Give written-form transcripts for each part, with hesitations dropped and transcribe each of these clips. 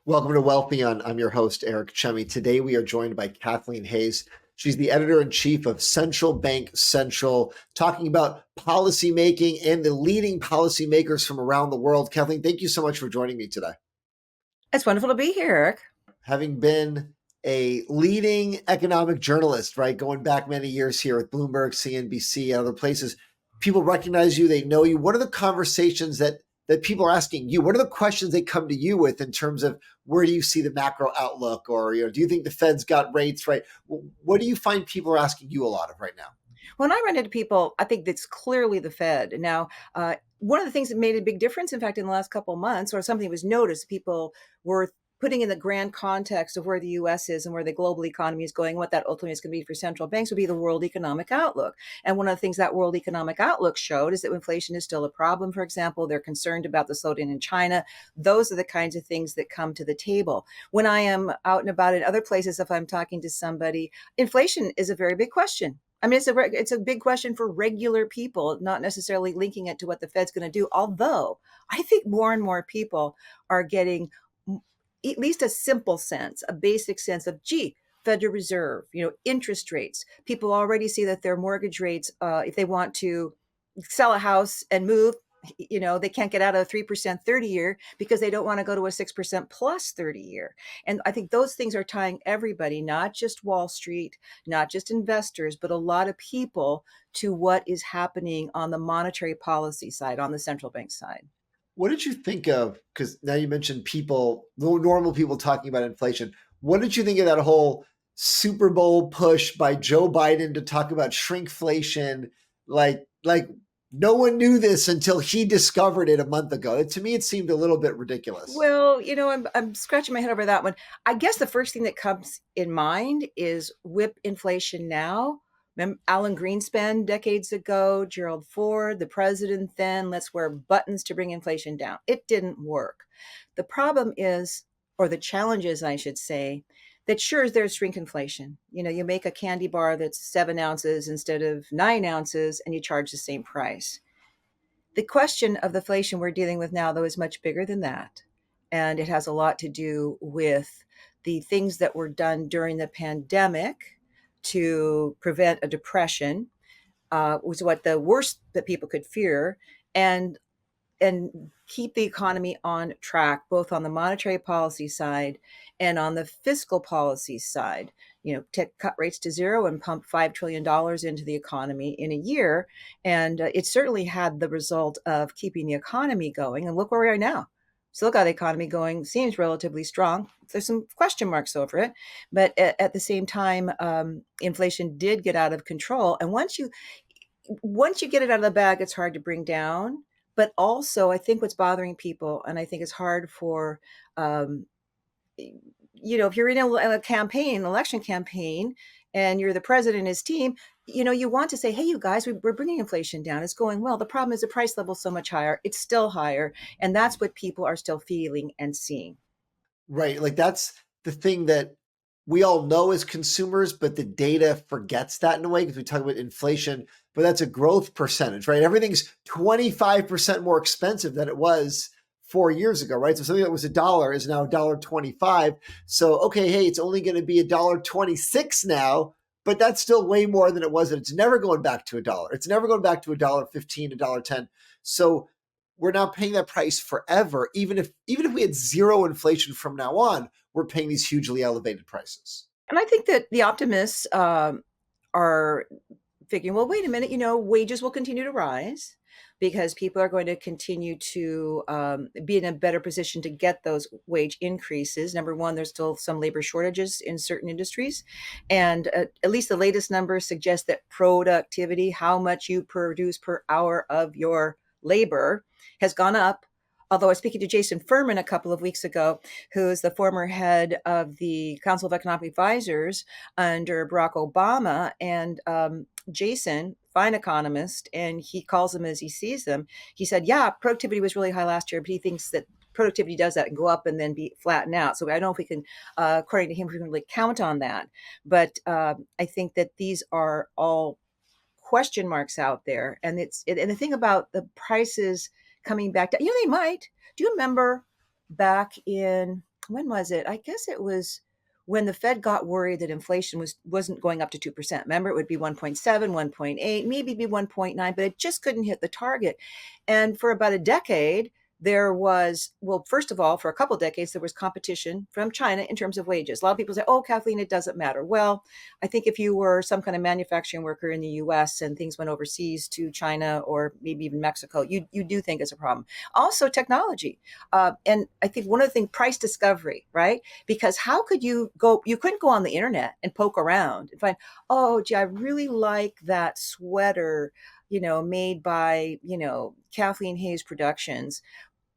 Welcome to Wealthion. I'm your host, Eric Chemi. Today we are joined by Kathleen Hays. She's the editor-in-chief of Central Bank Central, talking about policymaking and the leading policymakers from around the world. Kathleen, thank you so much for joining me today. It's wonderful to be here, Eric. Having been a leading economic journalist, right, going back many years here with Bloomberg, CNBC, and other places, people recognize you, they know you. What are the conversations that people are asking you? What are the questions they come to you with in terms of where do you see the macro outlook, or do you think the Fed's got rates right? What do you find people are asking you a lot of right now? When I run into people, I think that's clearly the Fed. Now, one of the things that made a big difference, in fact, in the last couple of months, or something was noticed, people were putting in the grand context of where the U.S. is and where the global economy is going, what that ultimately is going to be for central banks would be the world economic outlook. And one of the things that world economic outlook showed is that inflation is still a problem. For example, they're concerned about the slowdown in China. Those are the kinds of things that come to the table. When I am out and about in other places, if I'm talking to somebody, inflation is a very big question. I mean, it's a big question for regular people, not necessarily linking it to what the Fed's going to do. Although I think more and more people are getting at least a simple sense, a basic sense of, gee, Federal Reserve, interest rates. People already see that their mortgage rates, if they want to sell a house and move, they can't get out of a 3% 30 year because they don't want to go to a 6% plus 30 year. And I think those things are tying everybody, not just Wall Street, not just investors, but a lot of people to what is happening on the monetary policy side, on the central bank side. What did you think of, because now you mentioned people, normal people talking about inflation. What did you think of that whole Super Bowl push by Joe Biden to talk about shrinkflation? Like no one knew this until he discovered it a month ago. To me, it seemed a little bit ridiculous. Well, I'm scratching my head over that one. I guess the first thing that comes in mind is whip inflation now. Remember Alan Greenspan decades ago, Gerald Ford, the president then, let's wear buttons to bring inflation down. It didn't work. The problem is, or the challenge is, I should say, that sure there's shrinkflation. You make a candy bar that's 7 ounces instead of 9 ounces and you charge the same price. The question of the inflation we're dealing with now, though, is much bigger than that. And it has a lot to do with the things that were done during the pandemic to prevent a depression, was what the worst that people could fear, and keep the economy on track, both on the monetary policy side and on the fiscal policy side. Cut rates to zero and pump $5 trillion into the economy in a year. And it certainly had the result of keeping the economy going. And look where we are now. Still got the economy going, seems relatively strong. There's some question marks over it. But at the same time, inflation did get out of control. And once you get it out of the bag, it's hard to bring down. But also, I think what's bothering people, and I think it's hard for, if you're in a campaign, election campaign, and you're the president and his team, you want to say, hey, you guys, we're bringing inflation down. It's going well. The problem is the price level is so much higher. It's still higher. And that's what people are still feeling and seeing. Right. Like that's the thing that we all know as consumers, but the data forgets that in a way because we talk about inflation, but that's a growth percentage, right? Everything's 25% more expensive than it was 4 years ago, right? So something that was $1 is now $1.25. So, okay, hey, it's only going to be $1.26 now, but that's still way more than it was. And it's never going back to $1. It's never going back to $1.15, $1.10. So we're now paying that price forever. Even if we had zero inflation from now on, we're paying these hugely elevated prices. And I think that the optimists are figuring, well, wait a minute, wages will continue to rise because people are going to continue to be in a better position to get those wage increases. Number one, there's still some labor shortages in certain industries. And at least the latest numbers suggest that productivity, how much you produce per hour of your labor, has gone up. Although I was speaking to Jason Furman a couple of weeks ago, who is the former head of the Council of Economic Advisors under Barack Obama, and Jason, fine economist, and he calls them as he sees them. He said, yeah, productivity was really high last year, but he thinks that productivity does that and go up and then be flatten out. So I don't know if we can, according to him, we can really count on that. But I think that these are all question marks out there. And and the thing about the prices coming back down, they might. Do you remember back in when was it? I guess it was when the Fed got worried that inflation wasn't going up to 2%. Remember, it would be 1.7, 1.8, maybe be 1.9, but it just couldn't hit the target. And for about a decade, there was, well, first of all, for a couple of decades, there was competition from China in terms of wages. A lot of people say, oh, Kathleen, it doesn't matter. Well, I think if you were some kind of manufacturing worker in the US and things went overseas to China or maybe even Mexico, you do think it's a problem. Also, technology. And I think one of the things, price discovery, right? Because how could you couldn't go on the internet and poke around and find, oh, gee, I really like that sweater, made by, Kathleen Hays Productions.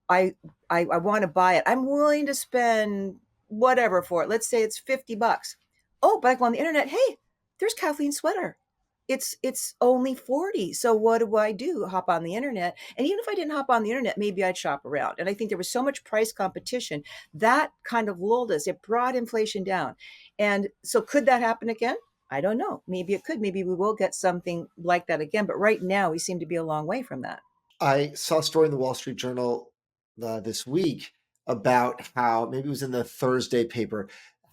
I I want to buy it. I'm willing to spend whatever for it. Let's say it's $50. Oh, but I go on the internet. Hey, there's Kathleen's sweater. It's only 40. So what do I do? Hop on the internet. And even if I didn't hop on the internet, maybe I'd shop around. And I think there was so much price competition that kind of lulled us. It brought inflation down. And so could that happen again? I don't know. Maybe it could. Maybe we will get something like that again. But right now, we seem to be a long way from that. I saw a story in the Wall Street Journal this week about how, maybe it was in the Thursday paper,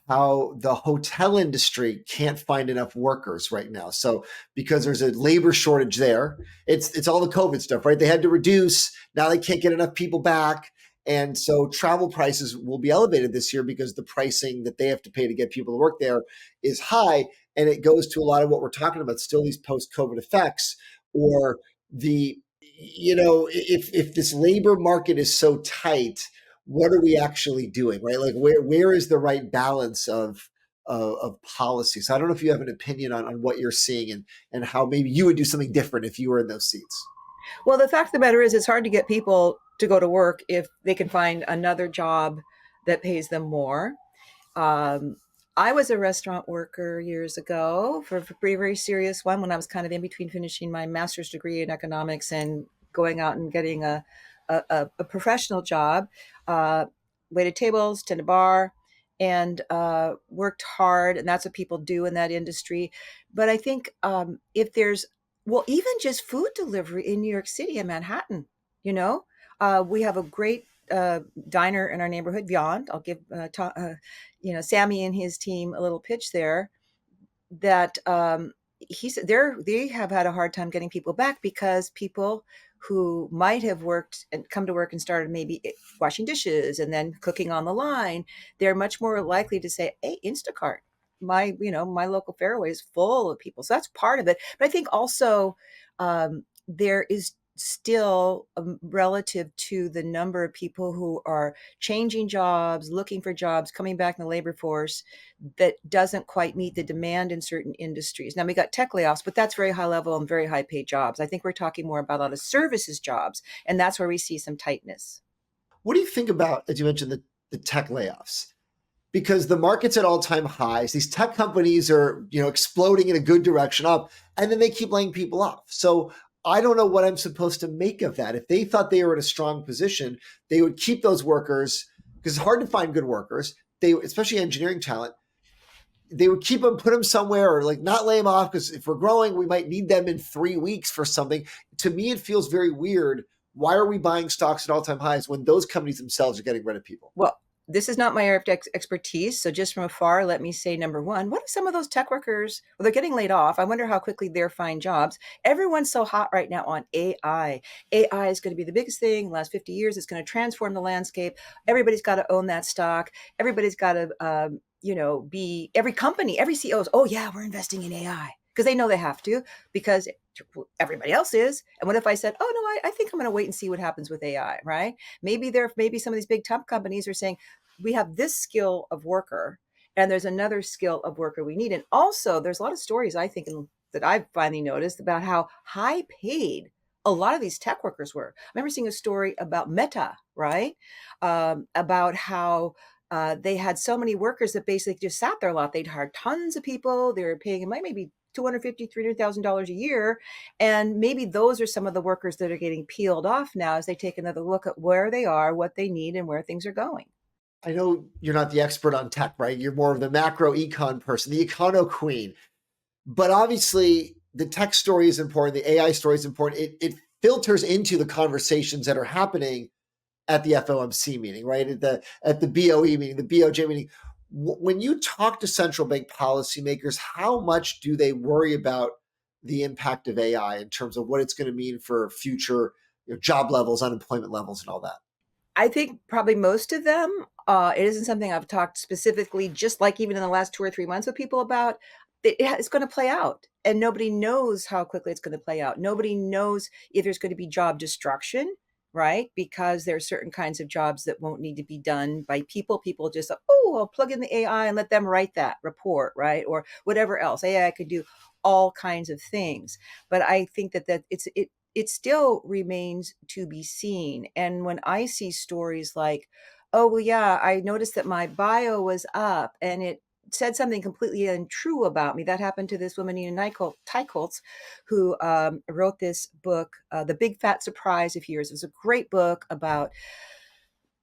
how the hotel industry can't find enough workers right now. So because there's a labor shortage there, it's all the COVID stuff, right? They had to reduce. Now they can't get enough people back. And so travel prices will be elevated this year because the pricing that they have to pay to get people to work there is high. And it goes to a lot of what we're talking about, still these post-COVID effects, or the, if this labor market is so tight, what are we actually doing, right? Like where is the right balance of policy? So I don't know if you have an opinion on what you're seeing and how maybe you would do something different if you were in those seats. Well, the fact of the matter is, it's hard to get people to go to work if they can find another job that pays them more. Um, I was a restaurant worker years ago for a very, very serious one when I was kind of in between finishing my master's degree in economics and going out and getting a professional job. Uh, Waited tables, tended bar, and worked hard. And that's what people do in that industry. But I think if there's, well, even just food delivery in New York City and Manhattan, you know, we have a great diner in our neighborhood, Beyond. I'll give Sammy and his team a little pitch there. That he said they have had a hard time getting people back because people who might have worked and come to work and started maybe washing dishes and then cooking on the line, they're much more likely to say, "Hey, Instacart." My local fairway is full of people, so that's part of it. But I think also there is still relative to the number of people who are changing jobs, looking for jobs, coming back in the labor force, that doesn't quite meet the demand in certain industries. Now we got tech layoffs, but that's very high level and very high paid jobs. I think we're talking more about a lot of services jobs, and that's where we see some tightness. What do you think about, as you mentioned, the tech layoffs? Because the market's at all-time highs. These tech companies are, exploding in a good direction up, and then they keep laying people off. So I don't know what I'm supposed to make of that. If they thought they were in a strong position, they would keep those workers because it's hard to find good workers. Especially engineering talent, they would keep them, put them somewhere, or like not lay them off because if we're growing, we might need them in 3 weeks for something. To me, it feels very weird. Why are we buying stocks at all-time highs when those companies themselves are getting rid of people? Well, this is not my area of expertise. So just from afar, let me say, number one, what if some of those tech workers, well, they're getting laid off? I wonder how quickly they'll find jobs. Everyone's so hot right now on AI. AI is going to be the biggest thing in the last 50 years. It's going to transform the landscape. Everybody's got to own that stock. Everybody's got to, be every company, every CEO is, oh yeah, we're investing in AI because they know they have to because everybody else is. And what if I said, oh no, I think I'm going to wait and see what happens with AI, right? Maybe some of these big tech companies are saying, we have this skill of worker and there's another skill of worker we need. And also there's a lot of stories I think that I've finally noticed about how high paid a lot of these tech workers were. I remember seeing a story about Meta, right? About how they had so many workers that basically just sat there a lot. They'd hired tons of people. They were paying them like maybe $250,000, $300,000 a year. And maybe those are some of the workers that are getting peeled off now as they take another look at where they are, what they need, and where things are going. I know you're not the expert on tech, right? You're more of the macro econ person, the econo queen. But obviously, the tech story is important. The AI story is important. It filters into the conversations that are happening at the FOMC meeting, right? At the BOE meeting, the BOJ meeting. When you talk to central bank policymakers, how much do they worry about the impact of AI in terms of what it's going to mean for future job levels, unemployment levels, and all that? I think probably most of them, it isn't something I've talked specifically, just like even in the last 2 or 3 months with people about. It's going to play out, and nobody knows how quickly it's going to play out. Nobody knows if there's going to be job destruction, right? Because there are certain kinds of jobs that won't need to be done by people. People just, oh, I'll plug in the AI and let them write that report, right? Or whatever else. AI could do all kinds of things. But I think that it still remains to be seen. And when I see stories like, oh, well, yeah, I noticed that my bio was up and it said something completely untrue about me. That happened to this woman, Nina Teicholz, who wrote this book, The Big Fat Surprise of Years. It was a great book about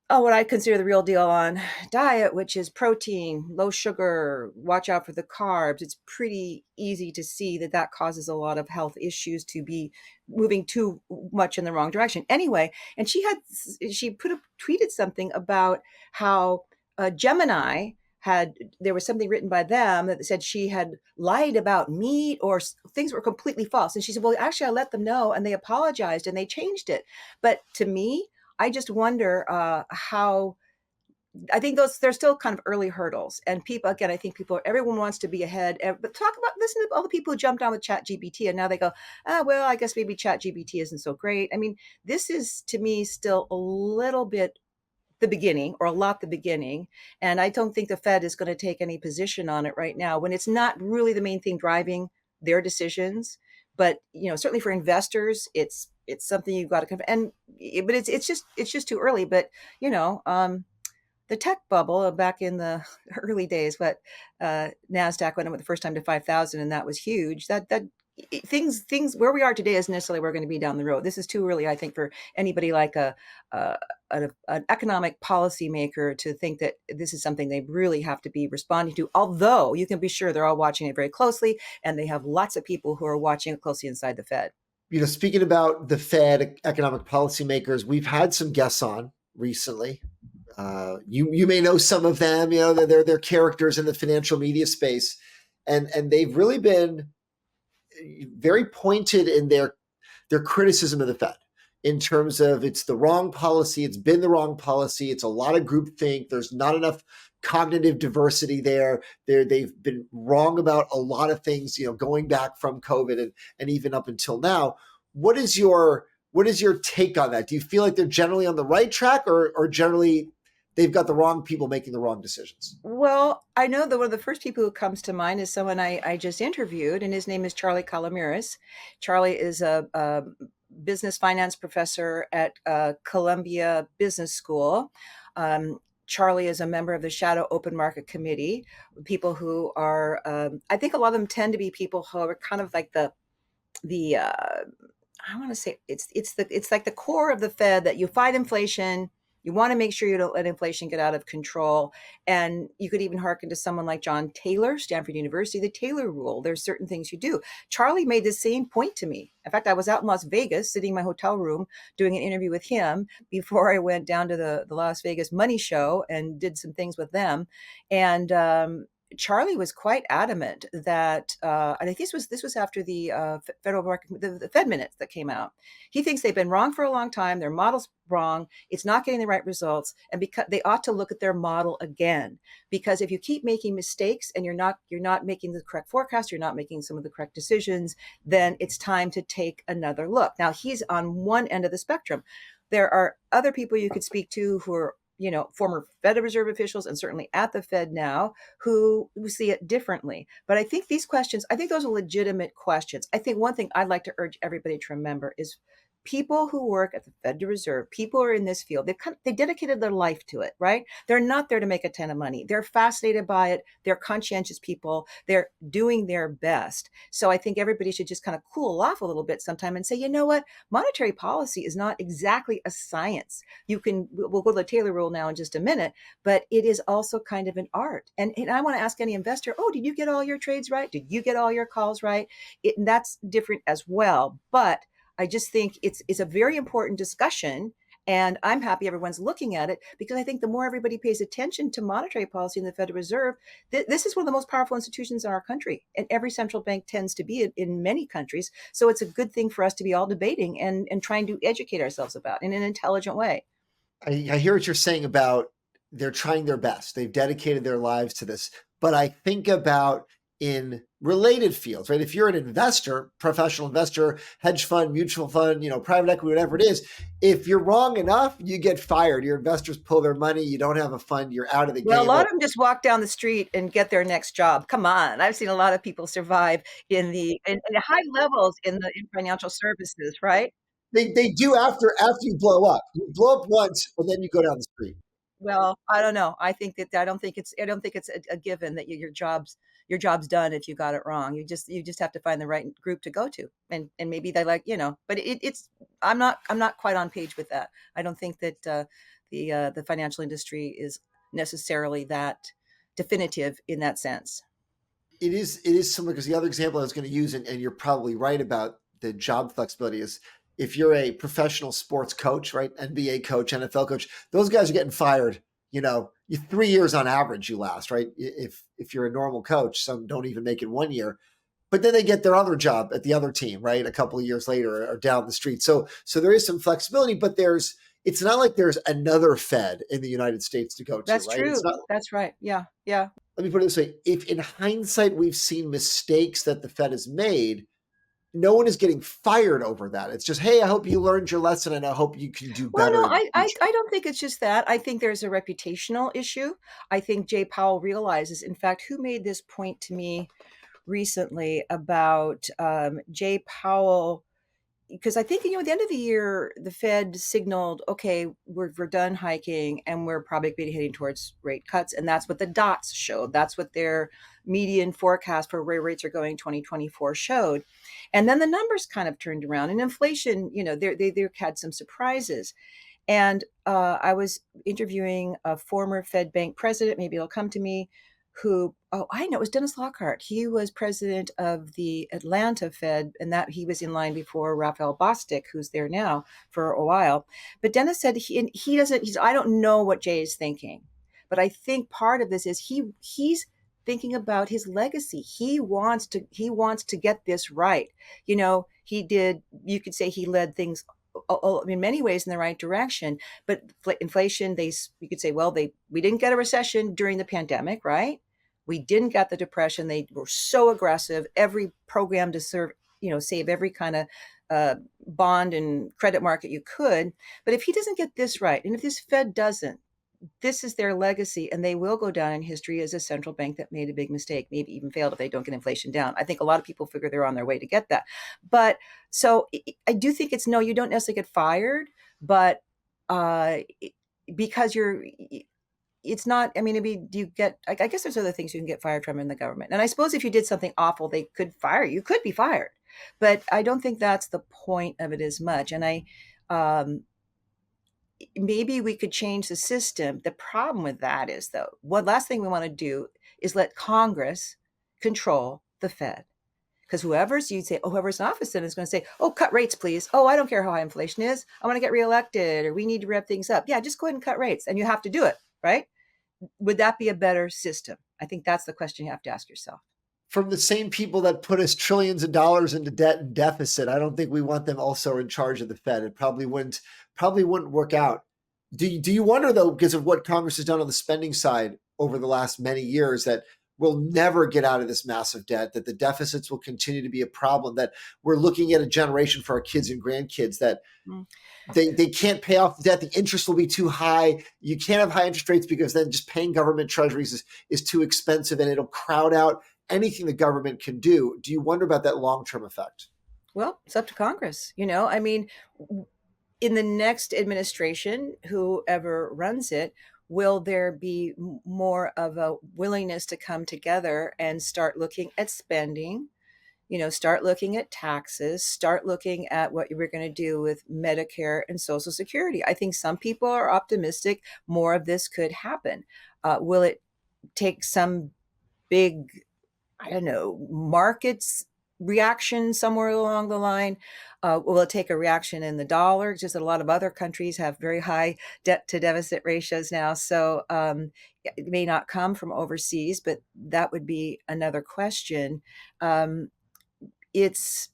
what I consider the real deal on diet, which is protein, low sugar, watch out for the carbs. It's pretty easy to see that that causes a lot of health issues to be moving too much in the wrong direction. Anyway, and she tweeted something about how Gemini there was something written by them that said she had lied about meat or things were completely false. And she said, well, actually, I let them know and they apologized and they changed it. But to me, I just wonder how. I think there's still kind of early hurdles, and people again. I think everyone wants to be ahead. But listen to all the people who jumped on with Chat GPT, and now they go, well, I guess maybe Chat GPT isn't so great. I mean, this is to me still a little bit the beginning, or a lot the beginning, and I don't think the Fed is going to take any position on it right now when it's not really the main thing driving their decisions. But certainly for investors, it's something you've got to but it's just too early. But the tech bubble back in the early days, but Nasdaq went up the first time to 5,000, and that was huge. That things where we are today isn't necessarily where we're going to be down the road. This is too early, I think, for anybody like an economic policymaker to think that this is something they really have to be responding to. Although you can be sure they're all watching it very closely, and they have lots of people who are watching it closely inside the Fed. Speaking about the Fed, economic policymakers, we've had some guests on recently. You may know some of them. They're characters in the financial media space, and they've really been very pointed in their criticism of the Fed in terms of it's the wrong policy. It's been the wrong policy. It's a lot of groupthink. There's not enough cognitive diversity there. They've been wrong about a lot of things, going back from COVID and even up until now. What is your take on that? Do you feel like they're generally on the right track, or generally they've got the wrong people making the wrong decisions? Well, I know that one of the first people who comes to mind is someone I just interviewed, and his name is Charlie Calamiris. Charlie is a business finance professor at Columbia Business School. Charlie is a member of the Shadow Open Market Committee, people who are, I think a lot of them tend to be people who are kind of like the I want to say it's like the core of the Fed, that you fight inflation. You want to make sure you don't let inflation get out of control. And you could even hearken to someone like John Taylor, Stanford University, the Taylor rule. There's certain things you do. Charlie made the same point to me. In fact, I was out in Las Vegas sitting in my hotel room doing an interview with him before I went down to the Las Vegas Money Show and did some things with them. And Charlie was quite adamant that, and I think this was after the federal market, the Fed minutes that came out. He thinks they've been wrong for a long time. Their model's wrong. It's not getting the right results, and because they ought to look at their model again. Because if you keep making mistakes and you're not making the correct forecast, you're not making some of the correct decisions, then it's time to take another look. Now he's on one end of the spectrum. There are other people you could speak to who are former Federal Reserve officials and certainly at the Fed now who see it differently. But I think these questions, I think those are legitimate questions. I think one thing I'd like to urge everybody to remember is people who work at the Federal Reserve, people who are in this field, they dedicated their life to it, right? They're not there to make a ton of money. They're fascinated by it. They're conscientious people. They're doing their best. So I think everybody should just kind of cool off a little bit sometime and say, you know what? Monetary policy is not exactly a science. We'll go to the Taylor rule now in just a minute, but it is also kind of an art. And I want to ask any investor, did you get all your trades right? Did you get all your calls right? And that's different as well. But I just think it's a very important discussion. And I'm happy everyone's looking at it, because I think the more everybody pays attention to monetary policy in the Federal Reserve, this is one of the most powerful institutions in our country. And every central bank tends to be in many countries. So it's a good thing for us to be all debating and trying to educate ourselves about in an intelligent way. I hear what you're saying about they're trying their best. They've dedicated their lives to this. But I think about in related fields, right? If you're an investor, professional investor, hedge fund, mutual fund, private equity, whatever it is, if you're wrong enough, you get fired. Your investors pull their money. You don't have a fund. You're out of the Well, a game. lot Well, of them just walk down the street and get their next job. Come on. I've seen a lot of people survive in high levels in financial services, right? they do after you blow up. You blow up once, and then you go down the street. Well, I don't know. I don't think it's a given that your job's done if you got it wrong. You just have to find the right group to go to, and maybe they like, but it's I'm not quite on page with that. I don't think that the financial industry is necessarily that definitive in that sense. It is similar, because the other example I was going to use, and you're probably right about the job flexibility, is if you're a professional sports coach, right? NBA coach, NFL coach, those guys are getting fired. 3 years on average you last, right? If you're a normal coach, some don't even make it 1 year, but then they get their other job at the other team, right? A couple of years later, or down the street. So there is some flexibility, but it's not like there's another Fed in the United States to go to, That's right? It's true. not. That's right. Yeah. Yeah. Let me put it this way: if in hindsight we've seen mistakes that the Fed has made, no one is getting fired over that. It's just, hey, I hope you learned your lesson, and I hope you can do Well, better no, in the future. I don't think it's just that. I think there's a reputational issue. I think Jay Powell realizes, in fact, who made this point to me recently about Jay Powell, because I think, at the end of the year, the Fed signaled, okay, we're done hiking and we're probably be heading towards rate cuts. And that's what the dots showed. That's what their median forecast for where rates are going 2024 showed. And then the numbers kind of turned around, and inflation, they had some surprises. And I was interviewing a former Fed bank president, maybe it'll come to me, who, oh, I know, it was Dennis Lockhart. He was president of the Atlanta Fed, and that he was in line before Raphael Bostic, who's there now for a while. But Dennis said he doesn't, I don't know what Jay is thinking, but I think part of this is he's thinking about his legacy. He wants to get this right. You could say he led things in many ways in the right direction, but inflation, you could say, well, we didn't get a recession during the pandemic, right? We didn't get the depression. They were so aggressive, every program to save every kind of bond and credit market you could. But if he doesn't get this right, and if this Fed doesn't, this is their legacy, and they will go down in history as a central bank that made a big mistake, maybe even failed if they don't get inflation down. I think a lot of people figure they're on their way to get that. But so I do think no, you don't necessarily get fired, but because it's not, I mean, you get, I guess there's other things you can get fired from in the government. And I suppose if you did something awful, they could fire you. You could be fired. But I don't think that's the point of it as much. And maybe we could change the system. The problem with that is, though, one last thing we want to do is let Congress control the Fed. Because whoever's in office then is going to say, oh, cut rates, please. Oh, I don't care how high inflation is. I want to get reelected, or we need to rev things up. Yeah, just go ahead and cut rates. And you have to do it, right? Would that be a better system? I think that's the question you have to ask yourself. From the same people that put us trillions of dollars into debt and deficit, I don't think we want them also in charge of the Fed. It probably wouldn't work out. Do you wonder, though, because of what Congress has done on the spending side over the last many years, that we'll never get out of this massive debt, that the deficits will continue to be a problem, that we're looking at a generation for our kids and grandkids that they can't pay off the debt, the interest will be too high. You can't have high interest rates, because then just paying government treasuries is too expensive, and it'll crowd out anything the government can do. Do you wonder about that long-term effect? Well, it's up to Congress. I mean, in the next administration, whoever runs it, will there be more of a willingness to come together and start looking at spending, start looking at taxes, start looking at what we're going to do with Medicare and Social Security? I think some people are optimistic more of this could happen. Will it take some big, I don't know, markets reaction somewhere along the line? Will it take a reaction in the dollar? Just that a lot of other countries have very high debt to deficit ratios now. So it may not come from overseas, but that would be another question. Um, it's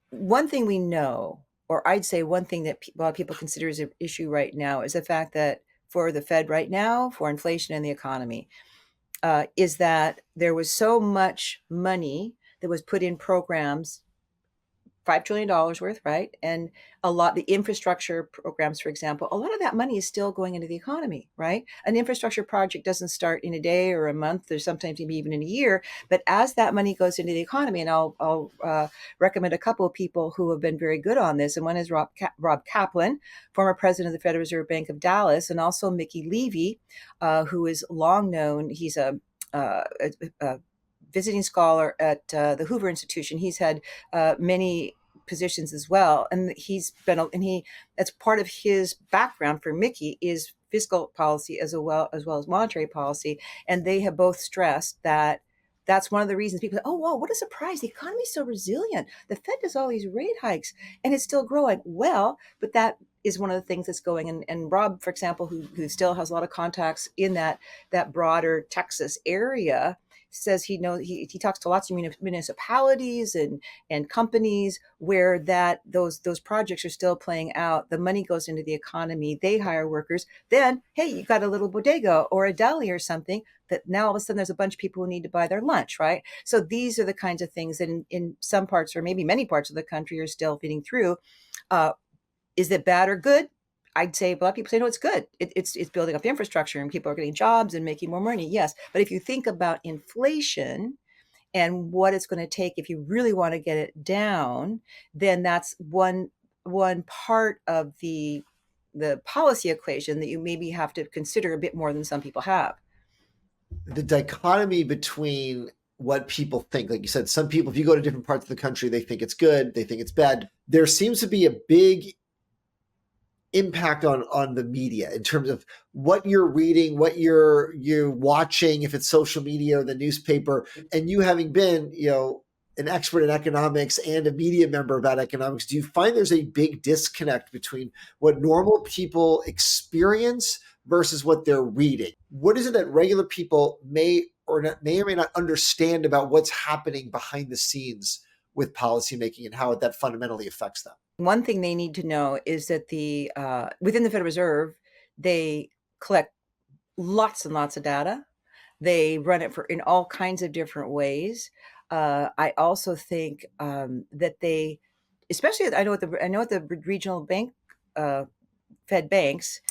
one thing we know, or I'd say one thing that a lot of people consider as an issue right now is the fact that for the Fed right now, for inflation and the economy, is that there was so much money that was put in programs, $5 trillion worth, right? And a lot, the infrastructure programs, for example, a lot of that money is still going into the economy, right? An infrastructure project doesn't start in a day or a month, or sometimes maybe even in a year. But as that money goes into the economy, and I'll recommend a couple of people who have been very good on this, and one is Rob Kaplan, former president of the Federal Reserve Bank of Dallas, and also Mickey Levy, who is long known. He's a visiting scholar at the Hoover Institution. He's had many positions as well, and that's part of his background. For Mickey is fiscal policy as well as monetary policy, and they have both stressed that that's one of the reasons people say, oh, whoa, what a surprise. The economy is so resilient. The Fed does all these rate hikes and it's still growing. Well, but that is one of the things that's going. And Rob, for example, who still has a lot of contacts in that broader Texas area, says he talks to lots of municipalities and companies where those projects are still playing out. The money goes into the economy. They hire workers. Then, hey, you got a little bodega or a deli or something that now all of a sudden there's a bunch of people who need to buy their lunch, right? So these are the kinds of things that in some parts or maybe many parts of the country are still feeding through. Is it bad or good? I'd say a lot of people say, no, it's good. It's building up the infrastructure and people are getting jobs and making more money. Yes. But if you think about inflation and what it's going to take, if you really want to get it down, then that's one part of the policy equation that you maybe have to consider a bit more than some people have. The dichotomy between what people think, like you said, some people, if you go to different parts of the country, they think it's good, they think it's bad. There seems to be a big impact on the media in terms of what you're reading, what you're watching, if it's social media or the newspaper. And you having been, an expert in economics and a media member about economics, do you find there's a big disconnect between what normal people experience versus what they're reading? What is it that regular people may or may not understand about what's happening behind the scenes with policymaking and how that fundamentally affects them? One thing they need to know is that within the Federal Reserve, they collect lots and lots of data. They run it in all kinds of different ways. I also think that they, especially I know at the regional bank, Fed banks,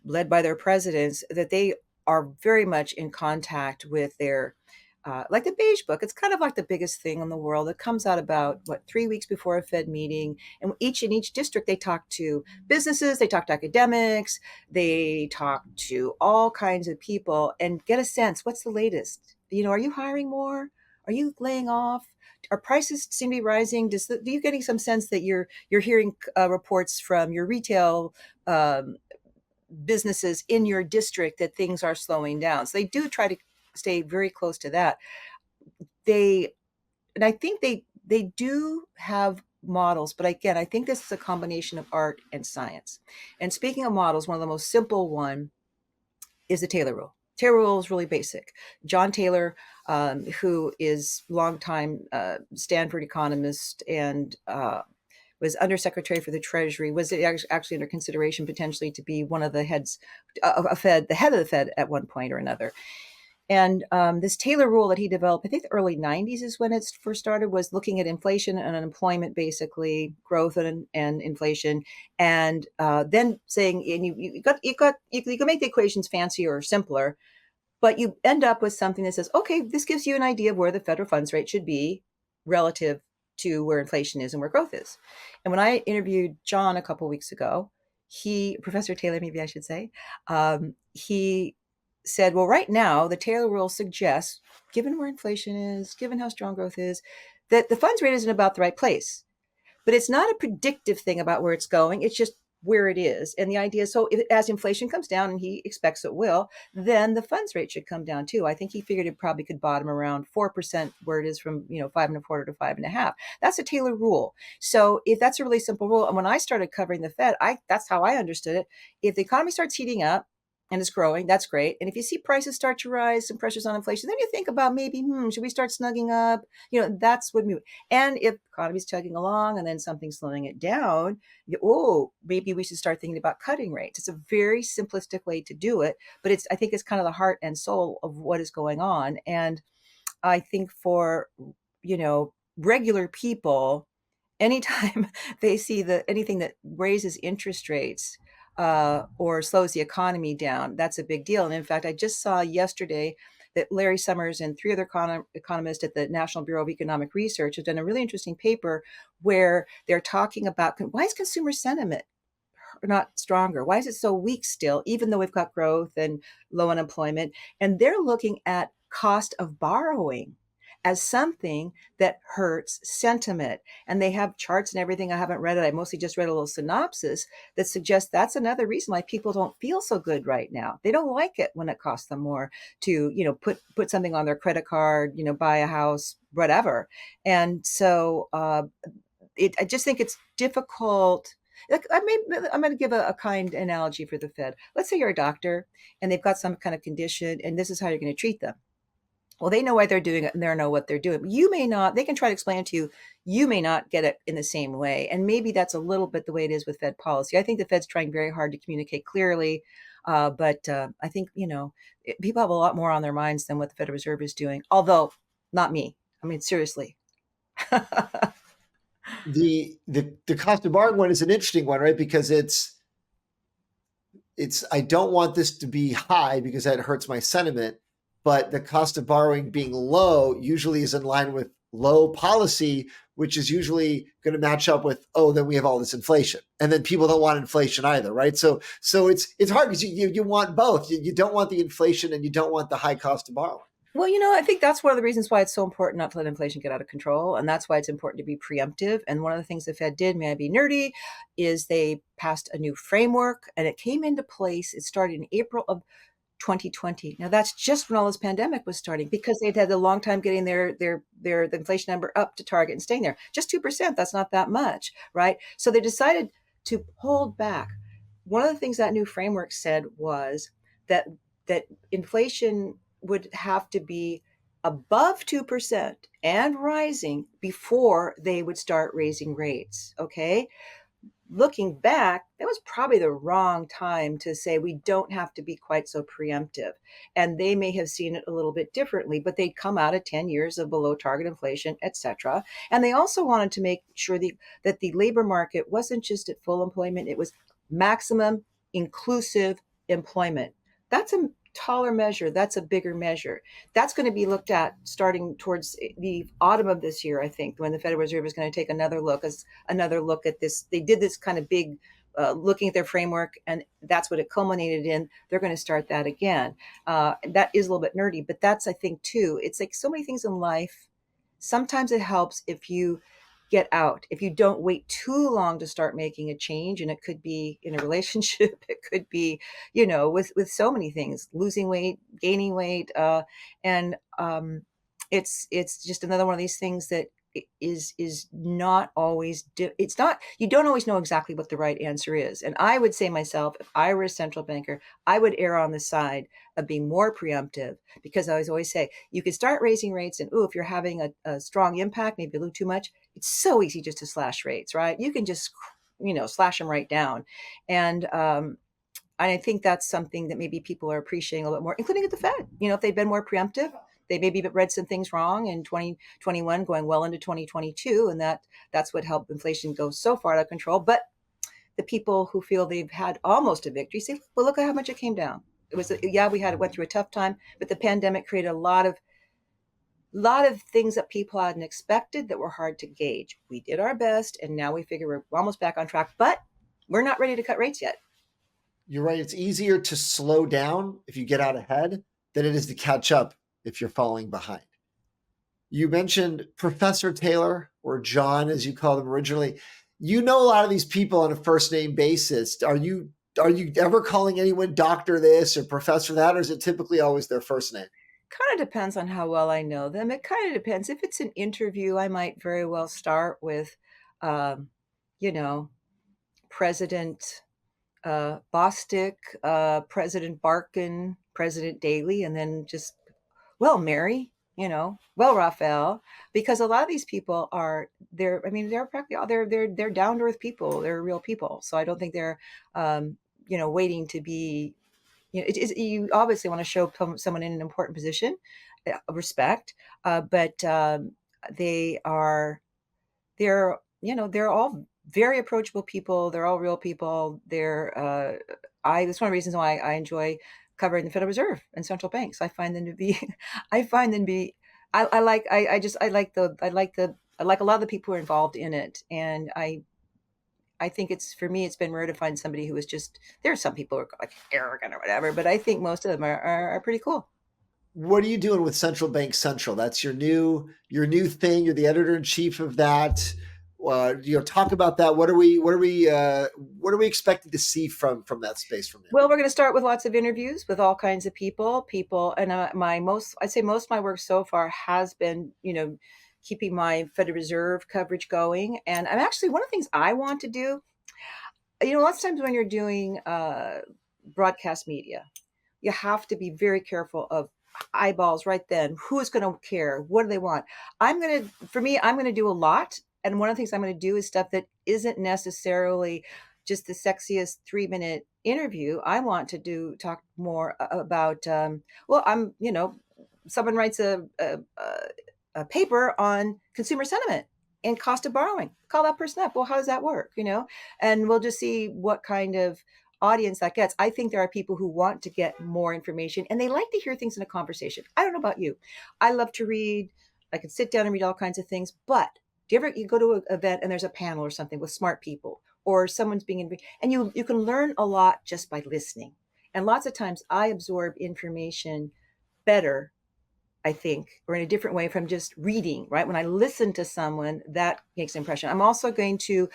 led by their presidents, that they are very much in contact with their, like the Beige Book. It's kind of like the biggest thing in the world. It comes out about 3 weeks before a Fed meeting, and in each district they talk to businesses, they talk to academics, they talk to all kinds of people, and get a sense. What's the latest? Are you hiring more? Are you laying off? Our prices seem to be rising. Do you getting some sense that you're hearing reports from your retail businesses in your district that things are slowing down? So they do try to stay very close to that. And I think they do have models, but again, I think this is a combination of art and science. And speaking of models, one of the most simple one is the Taylor rule. Taylor rule is really basic. John Taylor, who is longtime Stanford economist and was undersecretary for the Treasury, was actually under consideration potentially to be one of the heads of a Fed, the head of the Fed at one point or another. And this Taylor rule that he developed, I think the early 90s is when it first started, was looking at inflation and unemployment, basically growth and inflation, and then saying, and you can make the equations fancier or simpler, but you end up with something that says, okay, this gives you an idea of where the federal funds rate should be relative to where inflation is and where growth is. And when I interviewed John a couple of weeks ago, Professor Taylor, maybe I should say, he said, well, right now, the Taylor rule suggests, given where inflation is, given how strong growth is, that the funds rate isn't about the right place. But it's not a predictive thing about where it's going. It's just where it is. And the idea, so as inflation comes down, and he expects it will, then the funds rate should come down too. I think he figured it probably could bottom around 4%, where it is from 5.25 to 5.5. That's a Taylor rule. So if that's a really simple rule, and when I started covering the Fed, that's how I understood it. If the economy starts heating up and it's growing, that's great. And if you see prices start to rise, some pressures on inflation, then you think about maybe, should we start snugging up? That's what we. And if the economy's chugging along and then something's slowing it down, maybe we should start thinking about cutting rates. It's a very simplistic way to do it, but I think it's kind of the heart and soul of what is going on. And I think for, regular people, anytime they see anything that raises interest rates or slows the economy down, that's a big deal. And in fact, I just saw yesterday that Larry Summers and three other economists at the National Bureau of Economic Research have done a really interesting paper where they're talking about why is consumer sentiment not stronger? Why is it so weak still, even though we've got growth and low unemployment? And they're looking at cost of borrowing as something that hurts sentiment. And they have charts and everything. I haven't read it. I mostly just read a little synopsis that suggests that's another reason why people don't feel so good right now. They don't like it when it costs them more to, put something on their credit card, buy a house, whatever. And so I just think it's difficult. Like I'm going to give a kind analogy for the Fed. Let's say you're a doctor and they've got some kind of condition, and this is how you're going to treat them. Well, they know why they're doing it and they know what they're doing. You may not, they can try to explain it to you. You may not get it in the same way. And maybe that's a little bit the way it is with Fed policy. I think the Fed's trying very hard to communicate clearly. But I think, people have a lot more on their minds than what the Federal Reserve is doing. Although not me. I mean, seriously. The cost of borrowing one is an interesting one, right? Because it's I don't want this to be high because that hurts my sentiment, but the cost of borrowing being low usually is in line with low policy, which is usually going to match up with, then we have all this inflation. And then people don't want inflation either, right? So it's hard because you want both. You don't want the inflation and you don't want the high cost of borrowing. Well, I think that's one of the reasons why it's so important not to let inflation get out of control. And that's why it's important to be preemptive. And one of the things the Fed did, may I be nerdy, is they passed a new framework and it came into place. It started in April of 2020. Now that's just when all this pandemic was starting, because they'd had a long time getting the inflation number up to target and staying there. Just 2%, that's not that much, right? So they decided to hold back. One of the things that new framework said was that inflation would have to be above 2% and rising before they would start raising rates. Okay. Looking back, that was probably the wrong time to say we don't have to be quite so preemptive. And they may have seen it a little bit differently, but they'd come out of 10 years of below target inflation, et cetera. And they also wanted to make sure that the labor market wasn't just at full employment, it was maximum inclusive employment. That's a taller measure. That's a bigger measure. That's going to be looked at starting towards the autumn of this year, I think, when the Federal Reserve is going to take another look at this. They did this kind of big looking at their framework, and that's what it culminated in. They're going to start that again. That is a little bit nerdy, but that's, I think, too. It's like so many things in life. Sometimes it helps if you get out, if you don't wait too long to start making a change. And it could be in a relationship, it could be, with so many things, losing weight, gaining weight. And it's just another one of these things that is not always, it's not, you don't always know exactly what the right answer is. And I would say myself, if I were a central banker, I would err on the side of being more preemptive, because I always say you can start raising rates, and if you're having a strong impact, maybe a little too much, it's so easy just to slash rates, right? You can just, slash them right down. And I think that's something that maybe people are appreciating a little bit more, including at the Fed. If they've been more preemptive, they maybe read some things wrong in 2021 going well into 2022. And that's what helped inflation go so far out of control. But the people who feel they've had almost a victory say, well, look at how much it came down. It was, went through a tough time, but the pandemic created a lot of things that people hadn't expected that were hard to gauge. We did our best, and now we figure we're almost back on track, but we're not ready to cut rates yet. You're right. It's easier to slow down if you get out ahead than it is to catch up if you're falling behind. You mentioned Professor Taylor, or John, as you called him originally. you know a lot of these people on a first name basis. Are you ever calling anyone doctor this or professor that, or is it typically always their first name? Kind of depends on how well I know them. It kind of depends. If it's an interview, I might very well start with, um, you know, President Bostick, President Barkin, President Daly, and then just, well, Mary, well, Raphael, because a lot of these people are they're I mean they're practically they're down to earth people. They're real people. So I don't think they're waiting to be. You obviously want to show someone in an important position, respect, but they are they're all very approachable people. They're all real people. That's one of the reasons why I enjoy covering the Federal Reserve and central banks. I find them to be, I find them to be, I like, I just, I like a lot of the people who are involved in it. And I think for me, it's been rare to find somebody who is just, there are some people who are like arrogant or whatever, but I think most of them are pretty cool. What are you doing with Central Bank Central? That's your new thing. You're the editor in chief of that. Talk about that. What are we expected to see from that space from you? Well, we're going to start with lots of interviews with all kinds of people, and I'd say most of my work so far has been, keeping my Federal Reserve coverage going. And I'm actually, one of the things I want to do, lots of times when you're doing broadcast media, you have to be very careful of eyeballs right then. Who's going to care? What do they want? For me, I'm going to do a lot. And one of the things I'm going to do is stuff that isn't necessarily just the sexiest 3-minute interview. I want to talk more about, someone writes a paper on consumer sentiment and cost of borrowing. Call that person up. Well, how does that work? And we'll just see what kind of audience that gets. I think there are people who want to get more information and they like to hear things in a conversation. I don't know about you. I love to read. I can sit down and read all kinds of things. But do you go to an event and there's a panel or something with smart people or someone's being and you can learn a lot just by listening. And lots of times I absorb information better, I think, or in a different way from just reading, right? When I listen to someone, that makes an impression. I'm also going to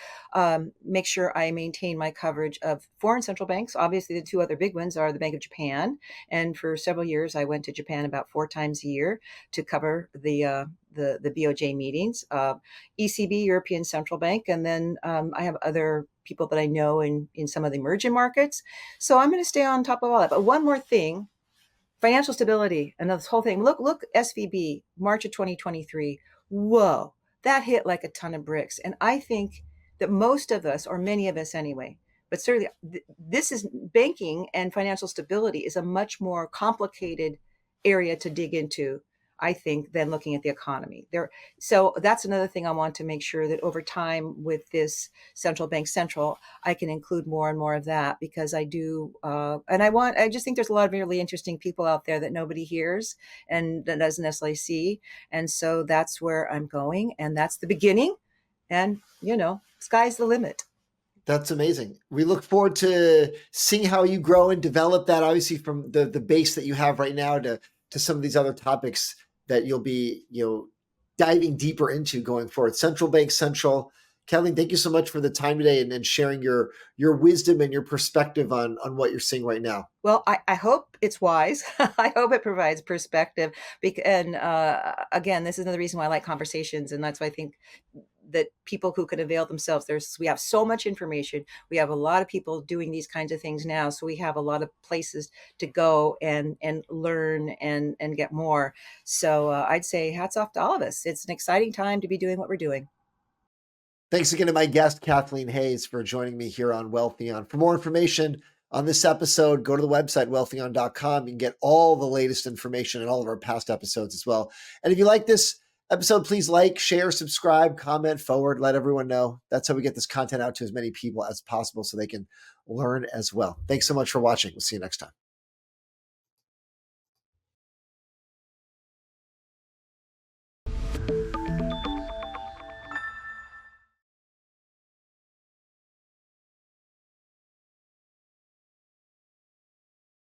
make sure I maintain my coverage of foreign central banks. Obviously, the two other big ones are the Bank of Japan. And for several years, I went to Japan about 4 times a year to cover the BOJ meetings, ECB, European Central Bank. And then I have other people that I know in some of the emerging markets. So I'm going to stay on top of all that. But one more thing, financial stability and this whole thing. Look, SVB, March of 2023. Whoa, that hit like a ton of bricks. And I think that most of us, or many of us anyway, but certainly this is banking and financial stability is a much more complicated area to dig into, I think, than looking at the economy. So that's another thing I want to make sure that over time with this central bank central, I can include more and more of that because I do, and I just think there's a lot of really interesting people out there that nobody hears and that doesn't necessarily see. And so that's where I'm going, and that's the beginning. And, sky's the limit. That's amazing. We look forward to seeing how you grow and develop that, obviously, from the base that you have right now to some of these other topics that you'll be, diving deeper into going forward. Central Bank Central. Kathleen, thank you so much for the time today and sharing your wisdom and your perspective on what you're seeing right now. Well, I hope it's wise. I hope it provides perspective. And again, this is another reason why I like conversations. And that's why I think that people who can avail themselves, we have so much information. We have a lot of people doing these kinds of things now. So we have a lot of places to go and learn and get more. So I'd say hats off to all of us. It's an exciting time to be doing what we're doing. Thanks again to my guest, Kathleen Hays, for joining me here on Wealthion. For more information on this episode, go to the website, wealthion.com. You can get all the latest information and all of our past episodes as well. And if you like this episode, please like, share, subscribe, comment, forward, let everyone know. That's how we get this content out to as many people as possible so they can learn as well. Thanks so much for watching. We'll see you next time.